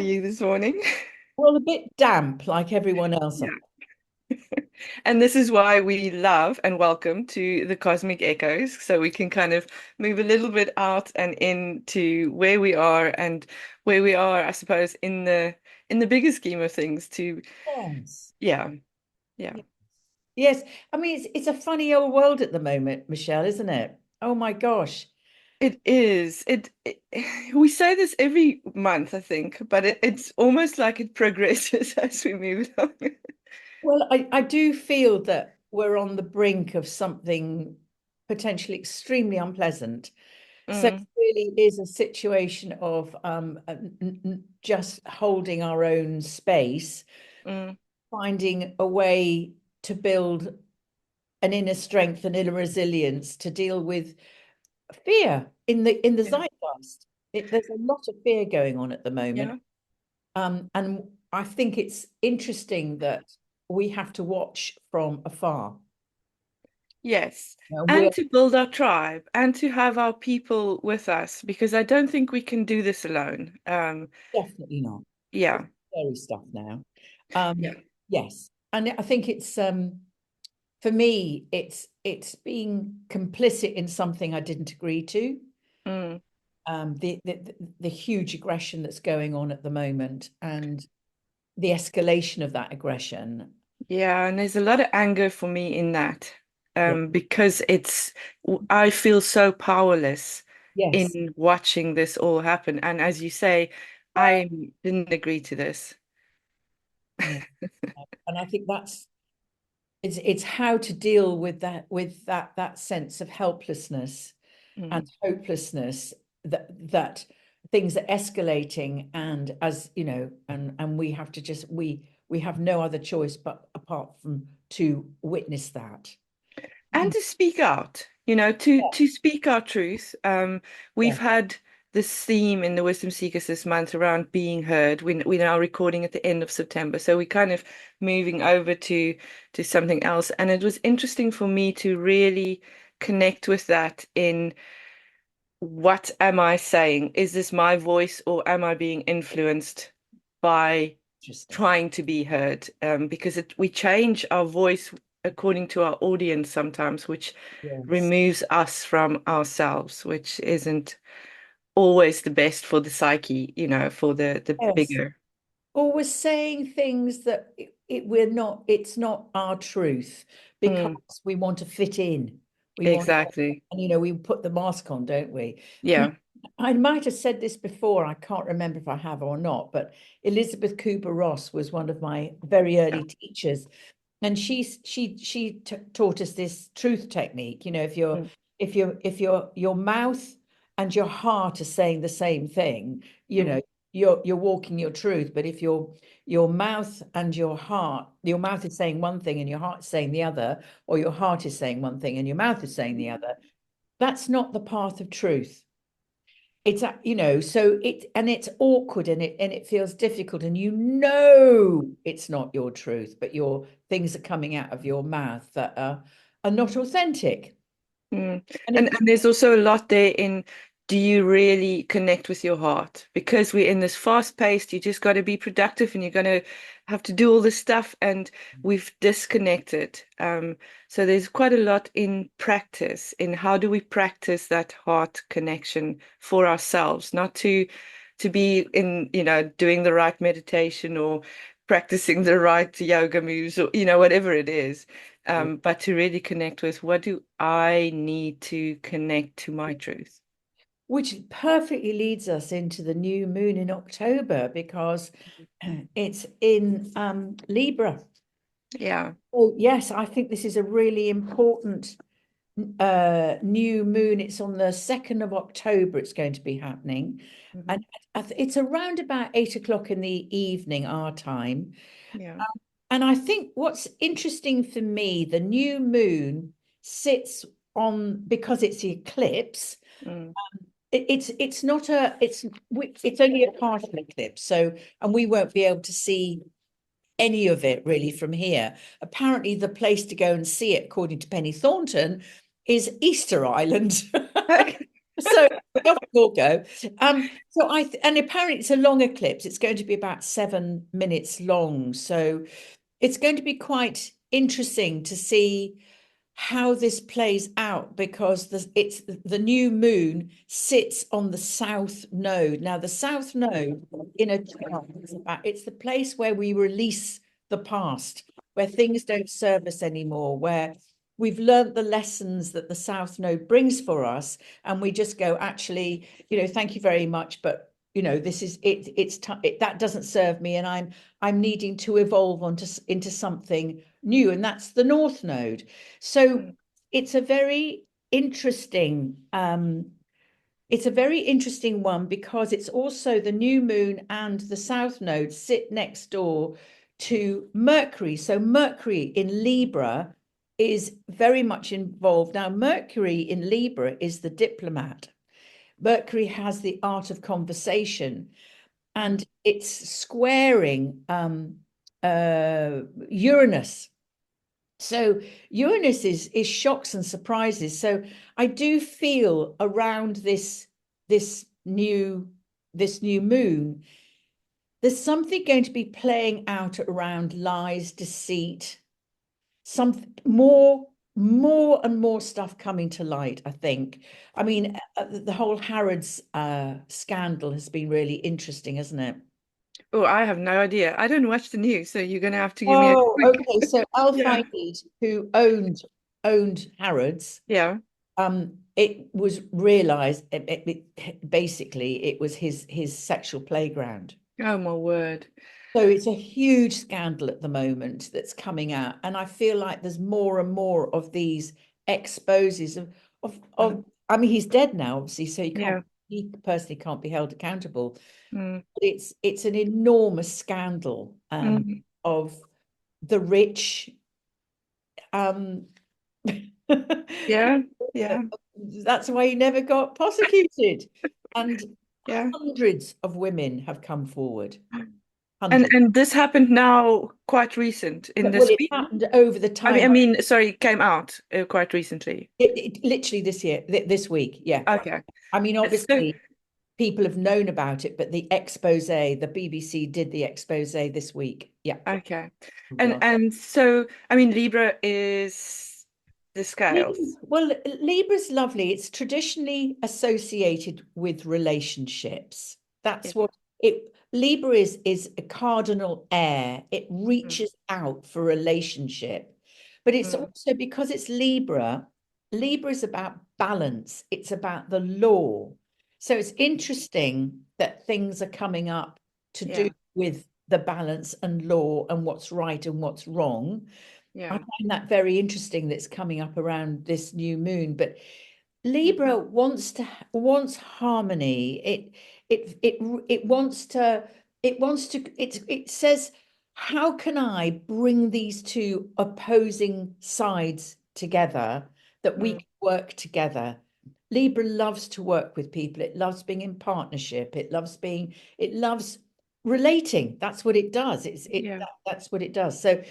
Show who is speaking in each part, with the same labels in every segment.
Speaker 1: you this morning?
Speaker 2: Well, a bit damp, like everyone else.
Speaker 1: Yeah. And this is why we love and welcome to the Cosmic Echoes, so we can kind of move a little bit out and into where we are and where we are, I suppose, in the bigger scheme of things to
Speaker 2: Yes.
Speaker 1: yeah, yeah.
Speaker 2: Ye- Yes. I mean, it's a funny old world at the moment, Michelle, isn't it? Oh my gosh.
Speaker 1: It is. We say this every month, I think, but it's almost like it progresses as we move along.
Speaker 2: Well, I do feel that we're on the brink of something potentially extremely unpleasant. So it
Speaker 1: Mm,
Speaker 2: really is a situation of just holding our own space,
Speaker 1: mm,
Speaker 2: finding a way to build an inner strength and inner resilience to deal with fear in the
Speaker 1: yeah,
Speaker 2: zeitgeist. There's a lot of fear going on at the moment,
Speaker 1: yeah.
Speaker 2: and I think it's interesting that we have to watch from afar.
Speaker 1: Yes,
Speaker 2: And we're
Speaker 1: and to build our tribe and to have our people with us because I don't think we can do this alone.
Speaker 2: definitely not. It's
Speaker 1: Yeah,
Speaker 2: scary stuff now.
Speaker 1: yeah,
Speaker 2: Yes, and I think it's for me, it's being complicit in something I didn't agree to.
Speaker 1: mm,
Speaker 2: The huge aggression that's going on at the moment and the escalation of that aggression.
Speaker 1: yeah. And there's a lot of anger for me in that,
Speaker 2: Yeah.
Speaker 1: because I feel so powerless
Speaker 2: Yes.
Speaker 1: in watching this all happen. And as you say, I didn't agree to this.
Speaker 2: No. And I think it's how to deal with that sense of helplessness and
Speaker 1: Mm.
Speaker 2: hopelessness that things are escalating and as you know and we have to just we have no other choice but apart from to witness that.
Speaker 1: And
Speaker 2: Mm.
Speaker 1: to speak out, to speak our truth. We've
Speaker 2: Yeah.
Speaker 1: had this theme in the Wisdom Seekers this month around being heard. We're now recording at the end of September, so we're kind of moving over to something else. And it was interesting for me to really connect with that in what am I saying? Is this my voice or am I being influenced by
Speaker 2: Interesting.
Speaker 1: trying to be heard? Because we change our voice according to our audience sometimes, which
Speaker 2: Yes.
Speaker 1: removes us from ourselves, which isn't always the best for the psyche, for the
Speaker 2: Yes.
Speaker 1: bigger.
Speaker 2: Or we're saying things that we're not, it's not our truth because
Speaker 1: Mm,
Speaker 2: we want to fit in. We want,
Speaker 1: exactly.
Speaker 2: and we put the mask on, don't we? I mean,
Speaker 1: Yeah.
Speaker 2: I might have said this before, I can't remember if I have or not, but Elizabeth Kubler-Ross was one of my very
Speaker 1: Yeah.
Speaker 2: early teachers. And she taught us this truth technique. If you're
Speaker 1: Mm,
Speaker 2: if your mouth and your heart are saying the same thing,
Speaker 1: mm,
Speaker 2: you're walking your truth. But if your mouth and your mouth is saying one thing and your heart is saying the other, or your heart is saying one thing and your mouth is saying the other, that's not the path of truth. So it's awkward and it feels difficult, and it's not your truth, but your things are coming out of your mouth that are not authentic.
Speaker 1: mm.
Speaker 2: And
Speaker 1: And there's also a lot there in do you really connect with your heart? Because we're in this fast paced, you just got to be productive and you're going to have to do all this stuff, and we've disconnected. So there's quite a lot in practice, in how do we practice that heart connection for ourselves, not to be in, doing the right meditation or practicing the right yoga moves or, whatever it is, but to really connect with what do I need to connect to my truth.
Speaker 2: which perfectly leads us into the new moon in October because it's in Libra.
Speaker 1: Yeah.
Speaker 2: Oh yes, I think this is a really important new moon. It's on the 2nd of October. It's going to be happening,
Speaker 1: Hmm.
Speaker 2: and it's around about 8 o'clock in the evening our time.
Speaker 1: Yeah.
Speaker 2: And I think what's interesting for me, the new moon sits on, because it's the eclipse.
Speaker 1: Mm.
Speaker 2: It's not a it's only a partial eclipse, so and we won't be able to see any of it really from here. Apparently, the place to go and see it, according to Penny Thornton, is Easter Island. So off we all go. So and apparently it's a long eclipse. It's going to be about 7 minutes long. So it's going to be quite interesting to see how this plays out because the new moon sits on the south node. Now, the south node in a chart is it's the place where we release the past, where things don't serve us anymore, where we've learned the lessons that the south node brings for us, and we just go, actually, thank you very much, but this is it. That doesn't serve me, and I'm needing to evolve into something new, and that's the North Node. So
Speaker 1: Mm.
Speaker 2: it's a very interesting one because it's also the new moon and the South Node sit next door to Mercury. So Mercury in Libra is very much involved. Now, Mercury in Libra is the diplomat. Mercury has the art of conversation, and it's squaring Uranus. So Uranus is shocks and surprises. So I do feel around this new moon, there's something going to be playing out around lies, deceit, some more and more stuff coming to light, I think. I mean, the whole Harrods scandal has been really interesting, hasn't it?
Speaker 1: Oh, I have no idea. I don't watch the news, so you're gonna have to give me a
Speaker 2: Oh,
Speaker 1: quick.
Speaker 2: okay. So Al
Speaker 1: Yeah.
Speaker 2: Fayed, who owned Harrods,
Speaker 1: Yeah.
Speaker 2: it was realized basically it was his sexual playground.
Speaker 1: Oh my word.
Speaker 2: So it's a huge scandal at the moment that's coming out, and I feel like there's more and more of these exposes of I mean, he's dead now, obviously, so
Speaker 1: Yeah.
Speaker 2: he personally can't be held accountable.
Speaker 1: Mm.
Speaker 2: But it's an enormous scandal
Speaker 1: Mm.
Speaker 2: of the rich. Um,
Speaker 1: Yeah. Yeah.
Speaker 2: that's why he never got prosecuted. And
Speaker 1: Yeah.
Speaker 2: hundreds of women have come forward.
Speaker 1: And
Speaker 2: Hundreds.
Speaker 1: and this happened now quite recent in
Speaker 2: Well,
Speaker 1: this
Speaker 2: it
Speaker 1: week.
Speaker 2: happened over the
Speaker 1: I
Speaker 2: time.
Speaker 1: mean, sorry, it came out quite recently.
Speaker 2: Literally this year, this week. Yeah.
Speaker 1: Okay.
Speaker 2: I mean,
Speaker 1: So
Speaker 2: obviously, people have known about it, but the expose, the BBC did the expose this week. Yeah.
Speaker 1: okay.
Speaker 2: Oh,
Speaker 1: And
Speaker 2: God.
Speaker 1: and so I mean Libra is the scales.
Speaker 2: Well, Libra's lovely. It's traditionally associated with relationships.
Speaker 1: Yeah.
Speaker 2: That's what Libra is a cardinal air. It
Speaker 1: Mm.
Speaker 2: reaches out for relationship. But it's
Speaker 1: Mm.
Speaker 2: also because it's Libra, Libra is about balance. It's about the law. So it's interesting that things are coming up to do
Speaker 1: Yeah.
Speaker 2: with the balance and law and what's right and what's wrong. I
Speaker 1: Yeah.
Speaker 2: find that very interesting that's coming up around this new moon. But
Speaker 1: Mm.
Speaker 2: Libra wants harmony. It wants to it says, how can I bring these two opposing sides together that we
Speaker 1: Mm.
Speaker 2: can work together? Libra loves to work with people. It loves being in partnership. It loves relating. That's what it does.
Speaker 1: Yeah.
Speaker 2: That's what it does. So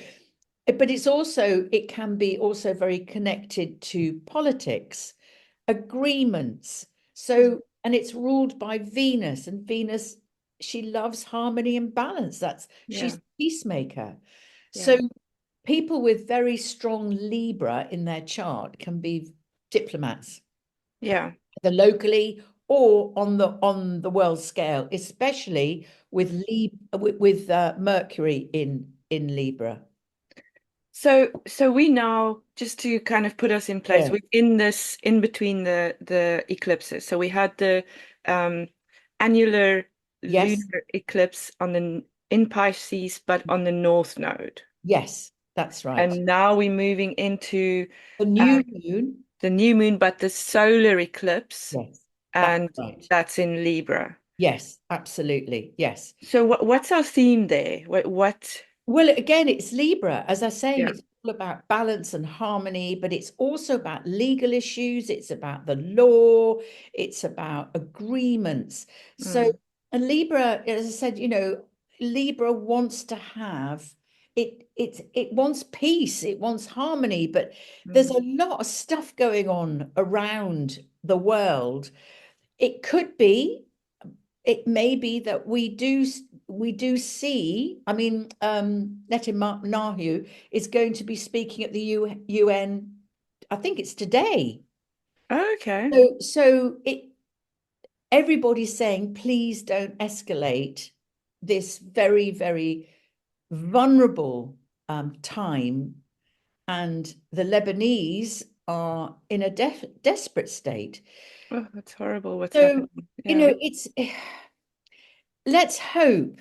Speaker 2: but it can be also very connected to politics, agreements.
Speaker 1: Mm.
Speaker 2: So, and it's ruled by Venus, and Venus, she loves harmony and balance. She's
Speaker 1: Yeah.
Speaker 2: a peacemaker. So
Speaker 1: Yeah.
Speaker 2: people with very strong Libra in their chart can be diplomats,
Speaker 1: Yeah.
Speaker 2: either locally or on the world scale, especially with Mercury in Libra.
Speaker 1: So we now, just to kind of put us in place,
Speaker 2: Yeah.
Speaker 1: we're in this in between the eclipses. So we had the um annular
Speaker 2: Yes.
Speaker 1: lunar eclipse in Pisces, but on the North Node.
Speaker 2: Yes, that's right.
Speaker 1: And now we're moving into
Speaker 2: The
Speaker 1: uh,
Speaker 2: new moon.
Speaker 1: the new moon, but the solar eclipse,
Speaker 2: Yes, that's
Speaker 1: and
Speaker 2: right.
Speaker 1: that's in Libra.
Speaker 2: Yes, absolutely. Yes.
Speaker 1: So what's our theme there? What?
Speaker 2: Well, again, it's Libra. As I was saying,
Speaker 1: Yeah.
Speaker 2: it's all about balance and harmony, but it's also about legal issues. It's about the law. It's about agreements. So,
Speaker 1: Mm.
Speaker 2: and Libra, as I said, Libra wants to have it wants peace, it wants harmony, but there's
Speaker 1: Mm.
Speaker 2: a lot of stuff going on around the world. It could be, it may be that we do see, I mean, Netanyahu is going to be speaking at the UN, I think it's today.
Speaker 1: Okay.
Speaker 2: So everybody's saying, please don't escalate this very, very vulnerable time. And the Lebanese are in a desperate state.
Speaker 1: Oh, that's horrible what's
Speaker 2: So,
Speaker 1: happening. Yeah.
Speaker 2: it's let's hope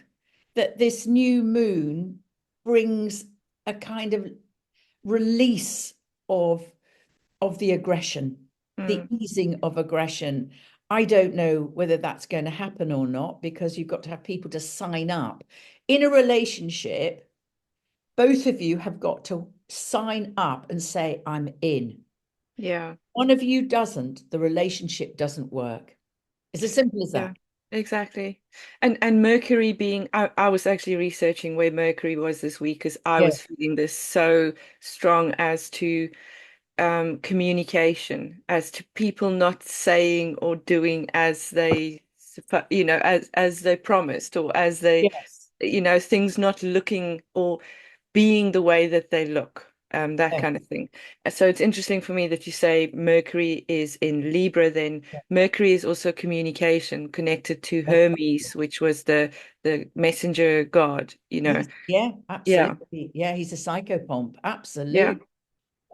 Speaker 2: that this new moon brings a kind of release of the aggression, the
Speaker 1: Mm,
Speaker 2: easing of aggression. I don't know whether that's going to happen or not, because you've got to have people to sign up. In a relationship, both of you have got to sign up and say, I'm in.
Speaker 1: yeah.
Speaker 2: One of you doesn't, the relationship doesn't work. It's as simple as
Speaker 1: Yeah.
Speaker 2: that.
Speaker 1: Exactly. And Mercury being, I was actually researching where Mercury was this week because I
Speaker 2: Yeah.
Speaker 1: was feeling this so strong as to communication, as to people not saying or doing as they, as they promised, or as they,
Speaker 2: Yes.
Speaker 1: things not looking or being the way that they look, that
Speaker 2: Yeah.
Speaker 1: kind of thing. So it's interesting for me that you say Mercury is in Libra, then Mercury is also communication connected to
Speaker 2: Yeah.
Speaker 1: Hermes, which was the messenger god,
Speaker 2: Yeah,
Speaker 1: Yeah,
Speaker 2: absolutely. Yeah, he's a psychopomp.
Speaker 1: yeah,
Speaker 2: Absolutely.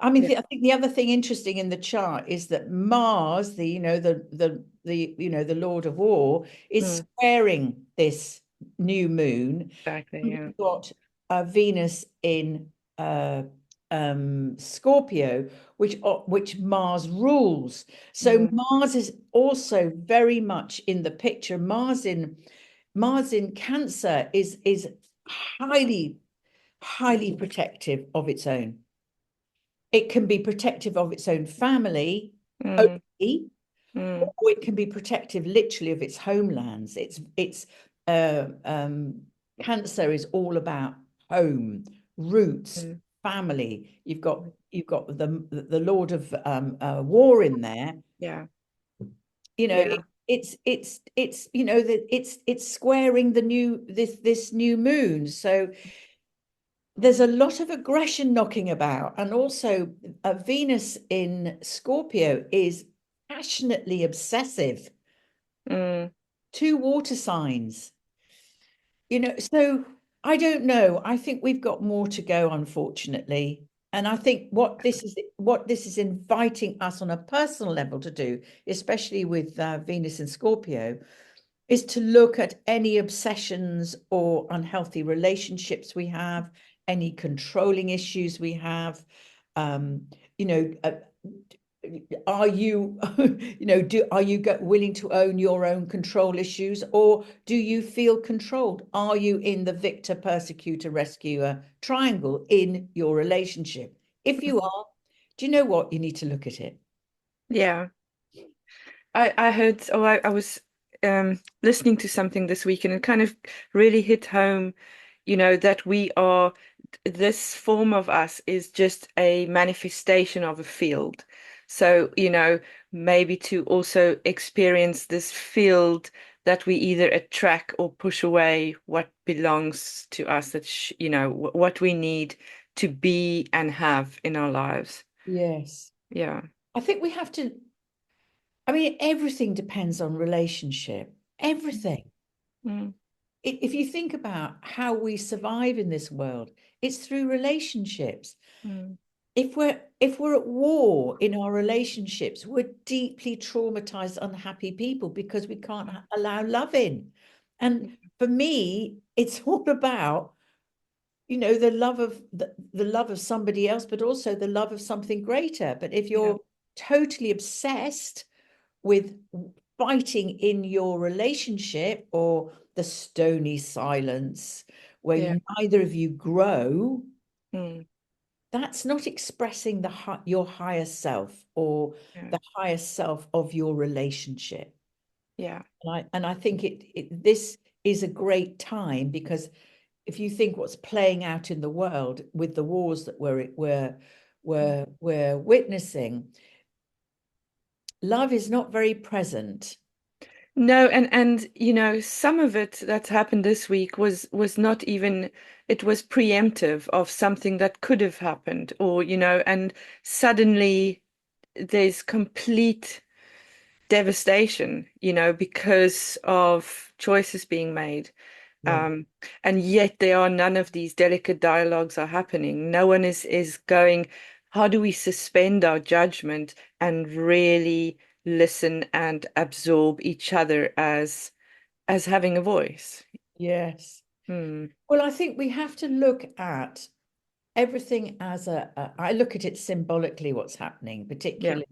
Speaker 2: I mean,
Speaker 1: yeah.
Speaker 2: I think the other thing interesting in the chart is that Mars, the Lord of War, is
Speaker 1: Mm,
Speaker 2: squaring this new moon.
Speaker 1: exactly,
Speaker 2: And
Speaker 1: yeah.
Speaker 2: we've got Venus in Scorpio, which Mars rules. So
Speaker 1: Mm,
Speaker 2: Mars is also very much in the picture. Mars in Cancer is highly, highly protective of its own. It can be protective of its own family
Speaker 1: mm,
Speaker 2: only,
Speaker 1: mm,
Speaker 2: or it can be protective literally of its homelands. It's Cancer is all about home, roots,
Speaker 1: mm,
Speaker 2: family. You've got the Lord of War in there.
Speaker 1: yeah,
Speaker 2: You know,
Speaker 1: yeah.
Speaker 2: it's that it's squaring this new moon. So there's a lot of aggression knocking about, and also Venus in Scorpio is passionately obsessive.
Speaker 1: Mm,
Speaker 2: Two water signs, so I don't know. I think we've got more to go, unfortunately. And I think what this is inviting us on a personal level to do, especially with Venus and Scorpio, is to look at any obsessions or unhealthy relationships we have, any controlling issues we have. Um, you know, are you, are you willing to own your own control issues, or do you feel controlled? Are you in the victor, persecutor, rescuer triangle in your relationship? If you are, do you know what? You need to look at it.
Speaker 1: yeah. I heard, I was listening to something this week and it kind of really hit home, that this form of us is just a manifestation of a field. So, maybe to also experience this field that we either attract or push away what belongs to us, that, what we need to be and have in our lives.
Speaker 2: Yes.
Speaker 1: Yeah.
Speaker 2: I think we have to, I mean, everything depends on relationship. Everything.
Speaker 1: Mm,
Speaker 2: If you think about how we survive in this world, it's through relationships.
Speaker 1: mm,
Speaker 2: If we're at war in our relationships, we're deeply traumatized, unhappy people, because we can't allow love in. And for me, it's all about, the love of somebody else, but also the love of something greater. But if
Speaker 1: yeah.
Speaker 2: you're totally obsessed with fighting in your relationship, or the stony silence where
Speaker 1: Yeah.
Speaker 2: neither of you grow,
Speaker 1: Mm,
Speaker 2: that's not expressing your higher self, or
Speaker 1: yeah.
Speaker 2: the higher self of your relationship.
Speaker 1: Yeah.
Speaker 2: And I think this is a great time, because if you think what's playing out in the world with the wars that we're witnessing, love is not very present.
Speaker 1: No, and some of it that's happened this week was not even, it was preemptive of something that could have happened, or and suddenly there's complete devastation, because of choices being made.
Speaker 2: Yeah.
Speaker 1: Um, and yet there are none of these delicate dialogues are happening. No one is going, how do we suspend our judgment and really listen and absorb each other as having a voice?
Speaker 2: Yes.
Speaker 1: Hmm.
Speaker 2: Well, I think we have to look at everything as I look at it symbolically, what's happening,
Speaker 1: Yeah.
Speaker 2: particularly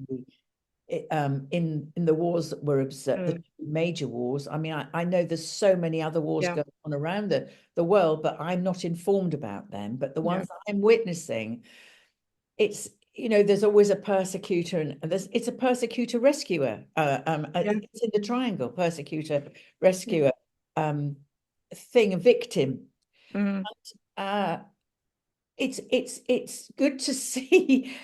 Speaker 2: in the wars that were observed, the
Speaker 1: Hmm.
Speaker 2: two major wars. I mean, I know there's so many other wars
Speaker 1: Yeah.
Speaker 2: going on around the world, but I'm not informed about them. But the
Speaker 1: Yeah.
Speaker 2: ones I'm witnessing, it's there's always a persecutor, and it's a persecutor rescuer.
Speaker 1: Yeah.
Speaker 2: It's in the triangle, persecutor
Speaker 1: Yeah.
Speaker 2: rescuer, um, thing, a victim.
Speaker 1: Hmm.
Speaker 2: Uh, it's good to see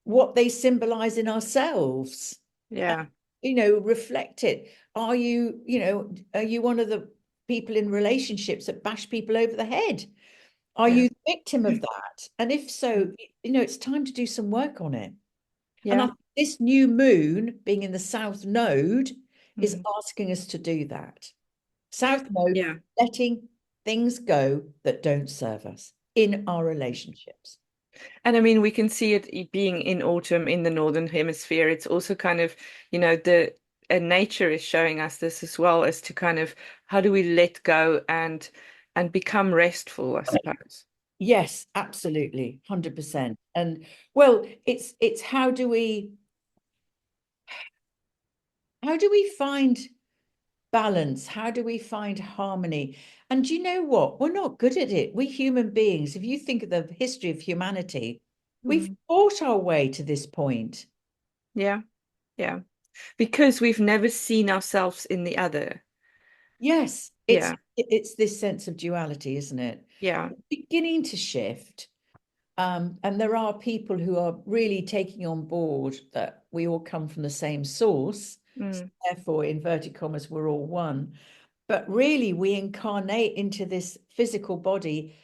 Speaker 2: what they symbolize in ourselves.
Speaker 1: Yeah.
Speaker 2: Reflect it. Are you one of the people in relationships that bash people over the head? Are
Speaker 1: Yeah.
Speaker 2: you the victim of that? And if so, it's time to do some work on it. And
Speaker 1: Yeah.
Speaker 2: this new moon being in the South Node is
Speaker 1: Hmm.
Speaker 2: asking us to do that. South Node,
Speaker 1: Yeah.
Speaker 2: letting things go that don't serve us in our relationships.
Speaker 1: And I mean, we can see it being in autumn in the northern hemisphere. It's also kind of, the nature is showing us this as well, as to kind of how do we let go and become restful, I suppose.
Speaker 2: Yes, absolutely, 100%. And well, it's how do we find balance? How do we find harmony? And you know what? We're not good at it. We human beings, if you think of the history of humanity, we've
Speaker 1: Mm.
Speaker 2: fought our way to this point.
Speaker 1: Yeah, yeah. Because we've never seen ourselves in the other.
Speaker 2: Yes, it's
Speaker 1: Yeah,
Speaker 2: it's this sense of duality, isn't it?
Speaker 1: yeah.
Speaker 2: It's beginning to shift. And there are people who are really taking on board that we all come from the same source.
Speaker 1: Mm.
Speaker 2: Therefore, inverted commas, we're all one. But really, we incarnate into this physical body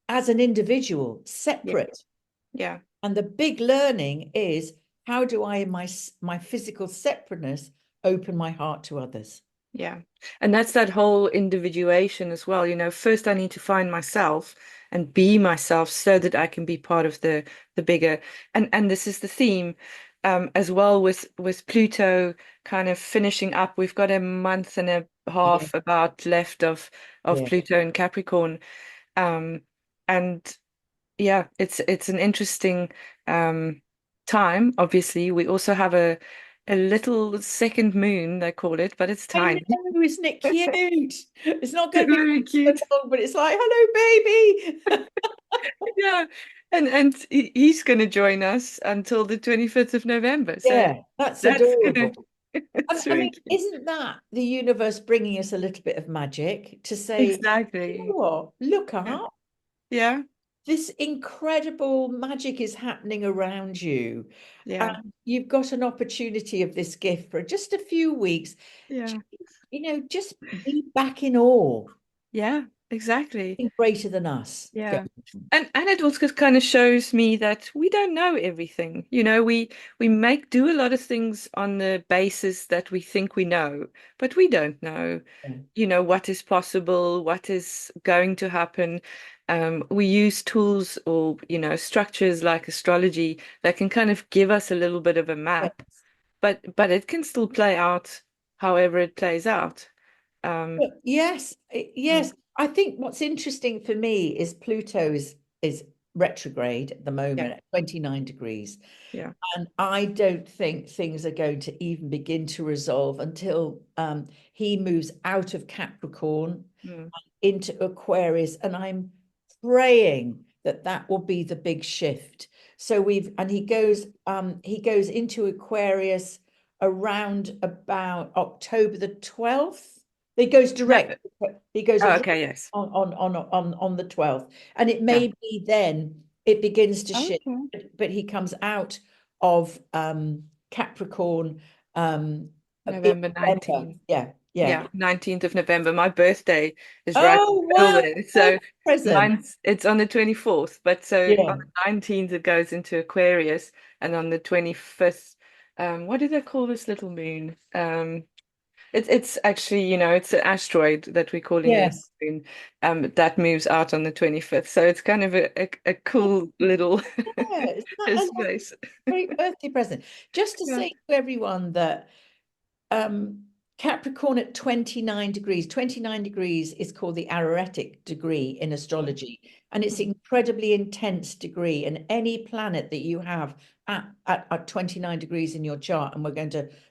Speaker 2: as an individual,
Speaker 1: Yeah,
Speaker 2: separate.
Speaker 1: yeah.
Speaker 2: And the big learning is, how do I, in my physical separateness, open my heart to others?
Speaker 1: Yeah. And that's that whole individuation as well. First I need to find myself and be myself so that I can be part of the bigger. And this is the theme as well with Pluto kind of finishing up. We've got a month and a
Speaker 2: Yeah,
Speaker 1: half about left of
Speaker 2: yeah.
Speaker 1: Pluto in Capricorn. Um and yeah, it's an interesting um time. Obviously, we also have a little second moon, they call it, but it's
Speaker 2: I
Speaker 1: tiny.
Speaker 2: know, isn't it cute? It's not going to be
Speaker 1: Very
Speaker 2: for
Speaker 1: cute.
Speaker 2: long, but it's like, hello, baby.
Speaker 1: Yeah. And he's going to join us until the 25th of November. So
Speaker 2: Yeah, that's
Speaker 1: that's gonna
Speaker 2: adorable. And
Speaker 1: it's
Speaker 2: I
Speaker 1: really
Speaker 2: mean,
Speaker 1: cute.
Speaker 2: isn't that the universe bringing us a little bit of magic to say, you know
Speaker 1: Exactly.
Speaker 2: what, look
Speaker 1: Yeah.
Speaker 2: up,
Speaker 1: Yeah.
Speaker 2: this incredible magic is happening around you.
Speaker 1: Yeah.
Speaker 2: And you've got an opportunity of this gift for just a few weeks.
Speaker 1: Yeah.
Speaker 2: Just be back in awe,
Speaker 1: Yeah. Exactly.
Speaker 2: something greater than us.
Speaker 1: Yeah. And it also kind of shows me that we don't know everything. We make do a lot of things on the basis that we think we know, but we don't know, what is possible, what is going to happen. We use tools or, structures like astrology that can kind of give us a little bit of a
Speaker 2: Yeah.
Speaker 1: map, but it can still play out however it plays out. Um,
Speaker 2: Yes,
Speaker 1: mm,
Speaker 2: yes. I think what's interesting for me is Pluto is retrograde at the
Speaker 1: yeah,
Speaker 2: moment at 29 degrees.
Speaker 1: yeah,
Speaker 2: And I don't think things are going to even begin to resolve until he moves out of Capricorn
Speaker 1: mm,
Speaker 2: into Aquarius. And I'm praying that that will be the big shift. So he goes into Aquarius around about October the 12th. He goes
Speaker 1: no,
Speaker 2: direct. He goes
Speaker 1: oh,
Speaker 2: right
Speaker 1: okay, yes,
Speaker 2: on the 12th. And it
Speaker 1: yeah,
Speaker 2: may be then it begins to shift,
Speaker 1: okay.
Speaker 2: but he comes out of Capricorn, um, in
Speaker 1: November
Speaker 2: November.
Speaker 1: 19th.
Speaker 2: Yeah, yeah.
Speaker 1: Yeah, 19th of November. My birthday is right
Speaker 2: Oh,
Speaker 1: in the middle
Speaker 2: wow.
Speaker 1: there. So
Speaker 2: Birthday present.
Speaker 1: it's on the 24th, but so on
Speaker 2: Yeah.
Speaker 1: the 19th it goes into Aquarius, and on the 25th, what do they call this little moon? It's actually, it's an asteroid that we're calling a little
Speaker 2: Yes.
Speaker 1: moon. That moves out on the 25th. So it's kind of a cool little
Speaker 2: Yeah. Isn't that a
Speaker 1: space.
Speaker 2: great birthday present? Just to
Speaker 1: Yeah.
Speaker 2: say to everyone that um, Capricorn at 29 degrees. 29 degrees is called the Araretic degree in astrology, and it's
Speaker 1: Mm,
Speaker 2: incredibly intense degree. And any planet that you have at 29 degrees in your chart, and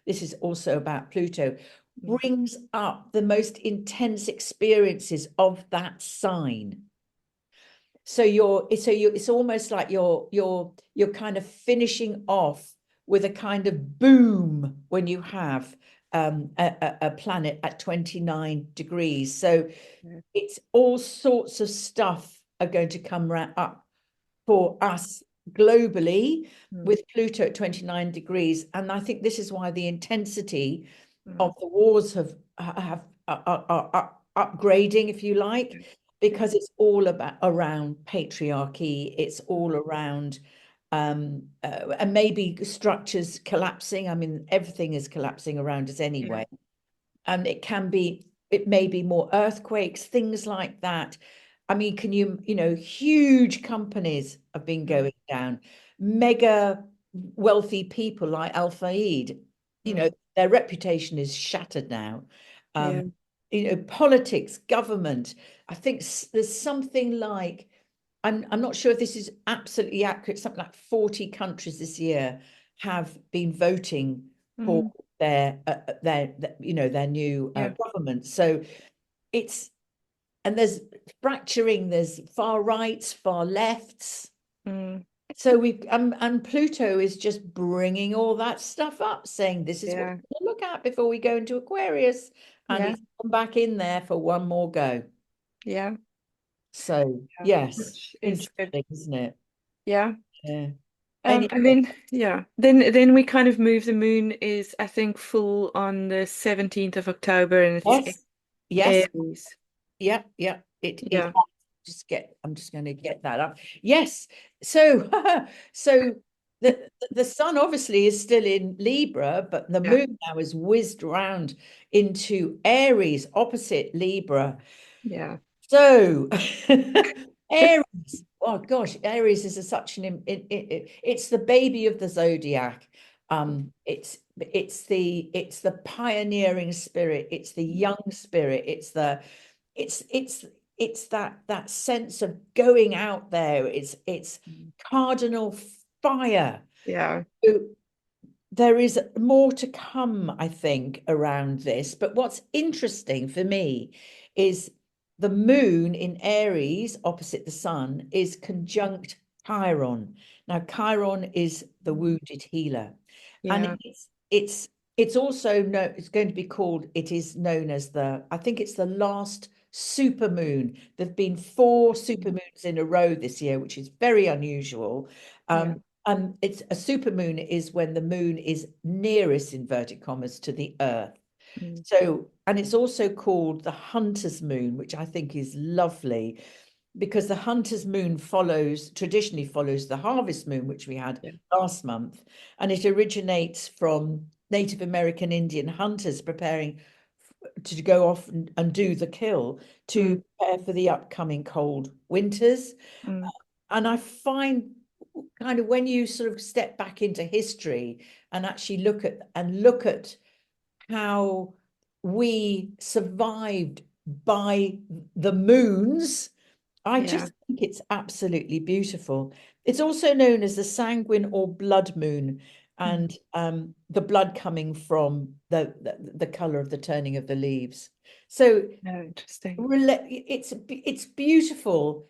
Speaker 2: this is also about Pluto,
Speaker 1: mm,
Speaker 2: brings up the most intense experiences of that sign. It's almost like you're kind of finishing off with a kind of boom when you have a planet at 29 degrees. So
Speaker 1: yeah.
Speaker 2: it's all sorts of stuff are going to come up for us globally
Speaker 1: Mm,
Speaker 2: with Pluto at 29 degrees. And I think this is why the intensity
Speaker 1: mm,
Speaker 2: of the wars are upgrading, if you
Speaker 1: yeah.
Speaker 2: like,
Speaker 1: Yeah.
Speaker 2: because it's all about around patriarchy. It's all around and maybe structures collapsing. I mean, everything is collapsing around us
Speaker 1: Yeah.
Speaker 2: anyway. And it may be more earthquakes, things like that. I mean, huge companies have been
Speaker 1: Mm,
Speaker 2: going down, mega wealthy people like Al Fayed,
Speaker 1: mm,
Speaker 2: their reputation is shattered now.
Speaker 1: yeah.
Speaker 2: Um, Politics, government. I think there's something like, I'm not sure if this is absolutely accurate, something like 40 countries this year have been voting for
Speaker 1: Mm,
Speaker 2: their new
Speaker 1: yeah.
Speaker 2: government. So it's and there's fracturing, there's far rights, far lefts.
Speaker 1: Mm,
Speaker 2: So and Pluto is just bringing all that stuff up, saying this is what
Speaker 1: yeah.
Speaker 2: to look at before we go into Aquarius, and
Speaker 1: Yeah.
Speaker 2: it's come back in there for one more go.
Speaker 1: Yeah.
Speaker 2: So
Speaker 1: Yeah.
Speaker 2: yes,
Speaker 1: Which is good.
Speaker 2: interesting, isn't it?
Speaker 1: Yeah.
Speaker 2: Yeah.
Speaker 1: And
Speaker 2: Anyway,
Speaker 1: then yeah, then we kind of move. The moon is, I think, full on the 17th of October, and it's in
Speaker 2: yes, yes,
Speaker 1: Aries.
Speaker 2: yeah, yeah. It
Speaker 1: Yeah.
Speaker 2: I'm just going to get that up. Yes. So so the sun obviously is still in Libra, but the
Speaker 1: Yeah.
Speaker 2: moon now is whizzed around into Aries opposite Libra.
Speaker 1: Yeah.
Speaker 2: So Aries, oh gosh, Aries is such it's the baby of the zodiac. It's the pioneering spirit, it's the young spirit, it's it's it's that sense of going out there. It's
Speaker 1: Mm.
Speaker 2: cardinal fire.
Speaker 1: Yeah.
Speaker 2: So there is more to come, I think, around this. But what's interesting for me is the moon in Aries opposite the sun is conjunct Chiron. Now, Chiron is the wounded healer, and
Speaker 1: Yeah.
Speaker 2: it's also it's going to be called. It is known as I think it's the last super moon. There've been four super moons in a row this year, which is very unusual.
Speaker 1: Yeah.
Speaker 2: It's a supermoon is when the moon is nearest, inverted commas, to the earth.
Speaker 1: Mm.
Speaker 2: So, and it's also called the hunter's moon, which I think is lovely because the hunter's moon traditionally follows the harvest moon, which we had
Speaker 1: Yeah.
Speaker 2: last month, and it originates from Native American Indian hunters preparing to go off and do the kill
Speaker 1: Mm.
Speaker 2: to prepare for the upcoming cold winters.
Speaker 1: Mm.
Speaker 2: And I find kind of when you sort of step back into history and actually look at how we survived by the moons, I
Speaker 1: Yeah.
Speaker 2: just think it's absolutely beautiful. It's also known as the sanguine or blood moon,
Speaker 1: Mm.
Speaker 2: and the blood coming from the color of the turning of the leaves. So
Speaker 1: No, interesting.
Speaker 2: it's beautiful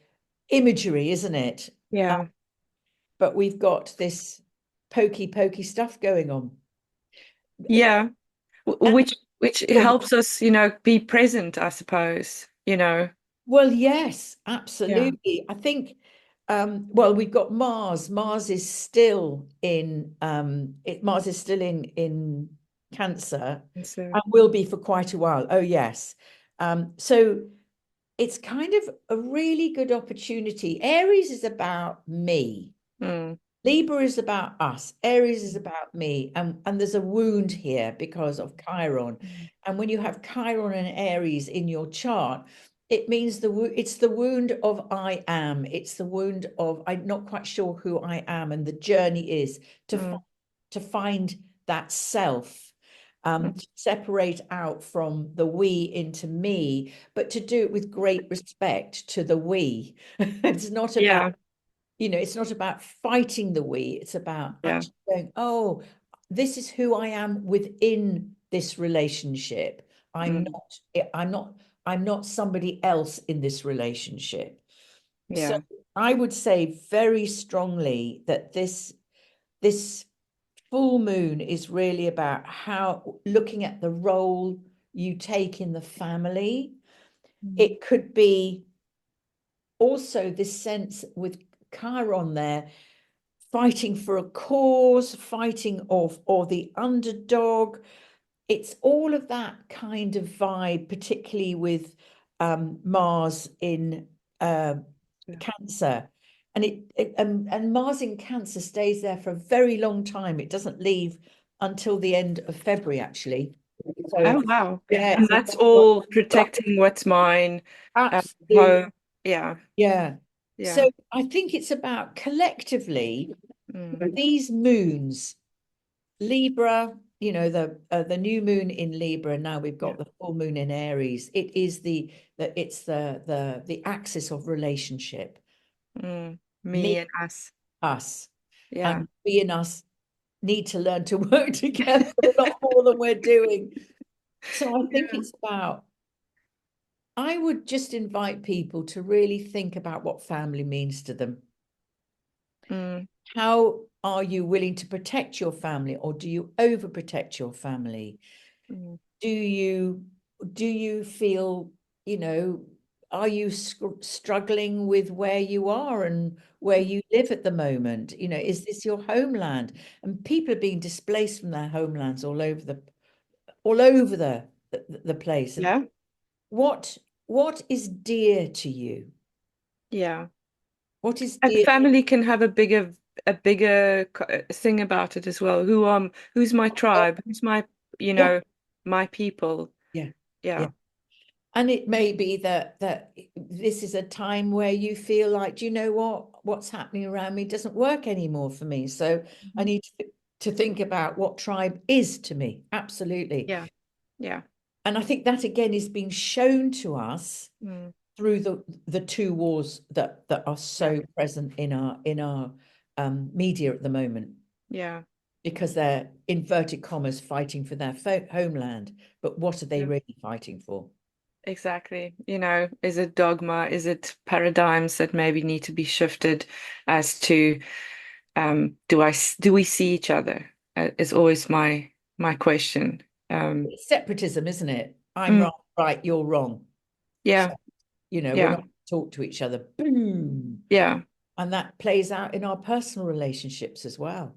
Speaker 2: imagery, isn't it?
Speaker 1: Yeah.
Speaker 2: But we've got this pokey stuff going on.
Speaker 1: Yeah.
Speaker 2: And
Speaker 1: Which
Speaker 2: go on.
Speaker 1: helps us, be present, I suppose,
Speaker 2: Well, yes,
Speaker 1: Yeah.
Speaker 2: absolutely. I think, well, we've got Mars. Mars is still in Cancer,
Speaker 1: And so,
Speaker 2: and will be for quite a while. Oh, yes. So it's kind of a really good opportunity. Aries is about me.
Speaker 1: mm,
Speaker 2: Libra is about us. Aries is about me. And there's a wound here because of Chiron.
Speaker 1: mm,
Speaker 2: And when you have Chiron and Aries in your chart, it means it's the wound of I am. It's the wound of I'm not quite sure who I am. And the journey is
Speaker 1: mm,
Speaker 2: to find that self,
Speaker 1: mm.
Speaker 2: to separate out from the we into me, but to do it with great respect to the we. It's not about,
Speaker 1: Yeah,
Speaker 2: it's not about fighting the we. It's about
Speaker 1: yeah,
Speaker 2: actually going, oh, this is who I am within this relationship. I'm
Speaker 1: mm,
Speaker 2: not, I'm not, I'm not somebody else in this relationship. So
Speaker 1: yeah,
Speaker 2: I would say very strongly that this full moon is really about how looking at the role you take in the family.
Speaker 1: mm,
Speaker 2: It could be also this sense with Chiron there, fighting for a cause, fighting or the underdog. It's all of that kind of vibe, particularly with Mars in uh,
Speaker 1: yeah.
Speaker 2: Cancer. And and Mars in Cancer stays there for a very long time. It doesn't leave until the end of February, actually. So
Speaker 1: Oh, wow.
Speaker 2: yeah,
Speaker 1: And
Speaker 2: it's a
Speaker 1: that's all protecting what's mine,
Speaker 2: absolute,
Speaker 1: home. Yeah,
Speaker 2: yeah.
Speaker 1: yeah.
Speaker 2: So I think it's about collectively
Speaker 1: Mm,
Speaker 2: these moons, Libra, the new moon in Libra. Now we've
Speaker 1: yeah.
Speaker 2: got the full moon in Aries. It is it's the axis of relationship.
Speaker 1: Mm. Me
Speaker 2: Me,
Speaker 1: and us.
Speaker 2: us,
Speaker 1: Yeah.
Speaker 2: and we and us need to learn to work together a lot more than we're doing. So I think
Speaker 1: Yeah.
Speaker 2: it's about, I would just invite people to really think about what family means to them.
Speaker 1: Mm,
Speaker 2: How are you willing to protect your family, or do you overprotect your family?
Speaker 1: mm,
Speaker 2: Do you feel, you know, are you struggling with where you are and where
Speaker 1: mm.
Speaker 2: you live at the moment? Is this your homeland? And people are being displaced from their homelands all over the place. And
Speaker 1: Yeah.
Speaker 2: what is dear to you?
Speaker 1: Yeah.
Speaker 2: What is
Speaker 1: And
Speaker 2: dear to
Speaker 1: family can have a bigger thing about it as well. Who's my
Speaker 2: you?
Speaker 1: tribe? Who's my,
Speaker 2: Yeah,
Speaker 1: my people?
Speaker 2: yeah, yeah.
Speaker 1: Yeah.
Speaker 2: And it may be that this is a time where you feel like, do you know what's happening around me doesn't work anymore for me. So I
Speaker 1: Mhm.
Speaker 2: need to think about what tribe is to me. Absolutely.
Speaker 1: Yeah. Yeah.
Speaker 2: And I think that again is being shown to us
Speaker 1: Mm,
Speaker 2: through the two wars that are
Speaker 1: yeah.
Speaker 2: so present in our media at the moment,
Speaker 1: Yeah.
Speaker 2: because they're inverted commas fighting for their homeland. But what are they
Speaker 1: Yeah.
Speaker 2: really fighting for?
Speaker 1: Exactly. Is it dogma? Is it paradigms that maybe need to be shifted as to do we see each other? Is always my question. Um,
Speaker 2: It's separatism, isn't it? I'm
Speaker 1: mm,
Speaker 2: right, right, you're wrong. So,
Speaker 1: yeah.
Speaker 2: we're
Speaker 1: Yeah.
Speaker 2: not talk to each other. Boom.
Speaker 1: Yeah.
Speaker 2: And that plays out in our personal relationships as well.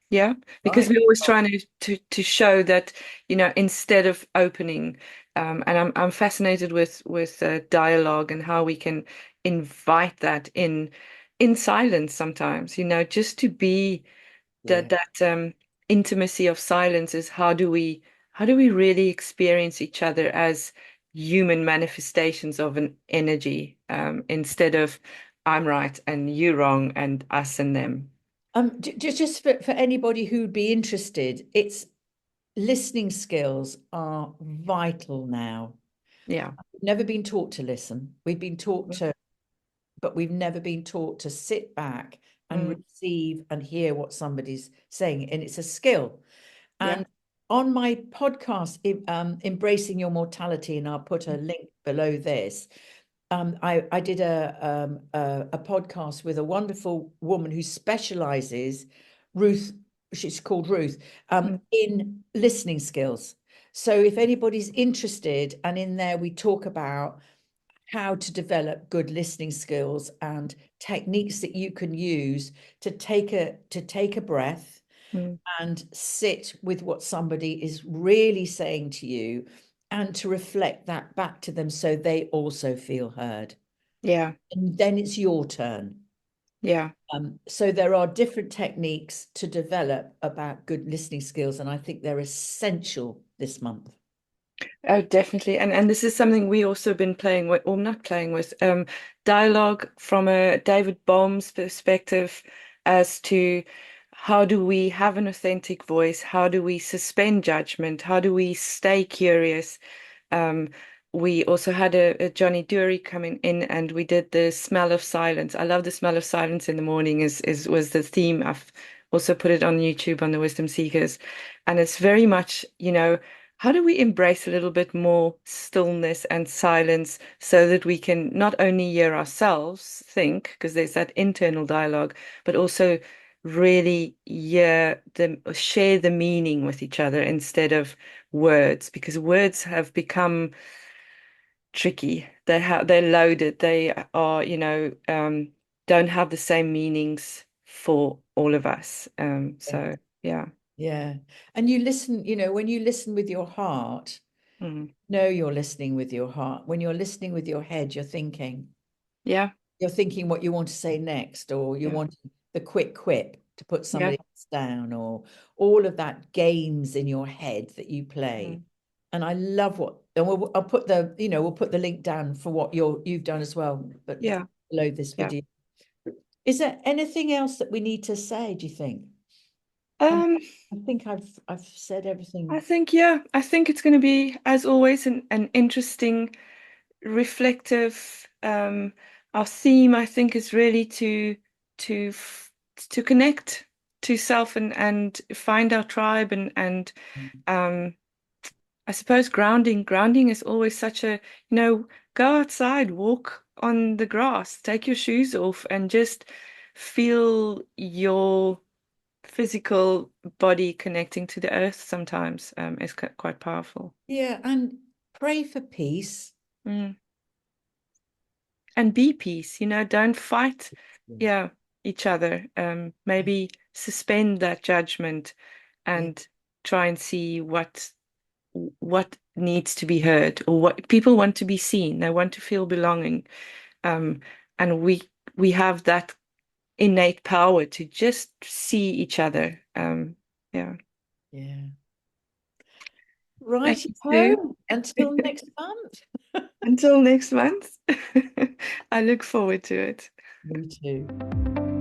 Speaker 1: Yeah, because
Speaker 2: Right.
Speaker 1: we're always trying to show that, instead of opening, and I'm fascinated with dialogue and how we can invite that in silence sometimes, just to be
Speaker 2: Yeah.
Speaker 1: that intimacy of silence is how do we really experience each other as human manifestations of an energy, instead of I'm right and you wrong and us and them.
Speaker 2: Just for anybody who'd be interested, it's listening skills are vital now.
Speaker 1: Yeah.
Speaker 2: We've never been taught to listen. We've been taught to, but we've never been taught to sit back and
Speaker 1: Mm,
Speaker 2: receive and hear what somebody's saying. And it's a skill.
Speaker 1: yeah.
Speaker 2: And on my podcast, Embracing Your Mortality, and I'll put a link below this, I did a podcast with a wonderful woman who specializes, Ruth, she's called Ruth,
Speaker 1: Mm,
Speaker 2: in listening skills. So if anybody's interested, and in there we talk about how to develop good listening skills and techniques that you can use to take a breath,
Speaker 1: Mm.
Speaker 2: and sit with what somebody is really saying to you and to reflect that back to them so they also feel heard.
Speaker 1: Yeah.
Speaker 2: And then it's your turn.
Speaker 1: Yeah.
Speaker 2: So there are different techniques to develop about good listening skills, and I think they're essential this month.
Speaker 1: Oh, definitely. And this is something we also been playing with, or not playing with, dialogue from a David Bohm's perspective as to how do we have an authentic voice? How do we suspend judgment? How do we stay curious? Um, we also had a Johnny Dury coming in and we did the smell of silence. I love the smell of silence in the morning is was the theme. I've also put it on YouTube on the Wisdom Seekers. And it's very much, how do we embrace a little bit more stillness and silence so that we can not only hear ourselves think, because there's that internal dialogue, but also really share the meaning with each other instead of words, because words have become tricky. They're loaded. They are, don't have the same meanings for all of us. So yeah.
Speaker 2: Yeah. And you listen, when you listen with your heart,
Speaker 1: Mm.
Speaker 2: you're listening with your heart. When you're listening with your head, you're thinking.
Speaker 1: Yeah.
Speaker 2: You're thinking what you want to say next, or you
Speaker 1: Yeah.
Speaker 2: want the quick quip to put
Speaker 1: Yeah.
Speaker 2: somebody else down, or all of that games in your head that you play.
Speaker 1: Mm.
Speaker 2: And I love and I'll put we'll put the link down for what you've done as well, but
Speaker 1: Yeah.
Speaker 2: below this
Speaker 1: Yeah.
Speaker 2: video. Is there anything else that we need to say, do you think? Um,
Speaker 1: Um,
Speaker 2: I think I've said
Speaker 1: I
Speaker 2: everything.
Speaker 1: think, yeah, I think it's going to be, as always, an interesting, reflective, our theme, I think, is really to to connect to self and find our tribe and um I suppose grounding is always such a, go outside, walk on the grass, take your shoes off and just feel your physical body connecting to the earth sometimes is quite powerful.
Speaker 2: Yeah, and pray for peace.
Speaker 1: Mm. And be peace, don't fight, yeah, each other. Maybe suspend that judgment
Speaker 2: Yeah,
Speaker 1: and try and see what needs to be heard or what people want to be seen. They want to feel belonging. Um, and we have that innate power to just see each other. Yeah.
Speaker 2: yeah.
Speaker 1: Thank
Speaker 2: Righty
Speaker 1: you, Sue.
Speaker 2: ho. Until next month.
Speaker 1: Until next month. I look forward to it.
Speaker 2: Me too.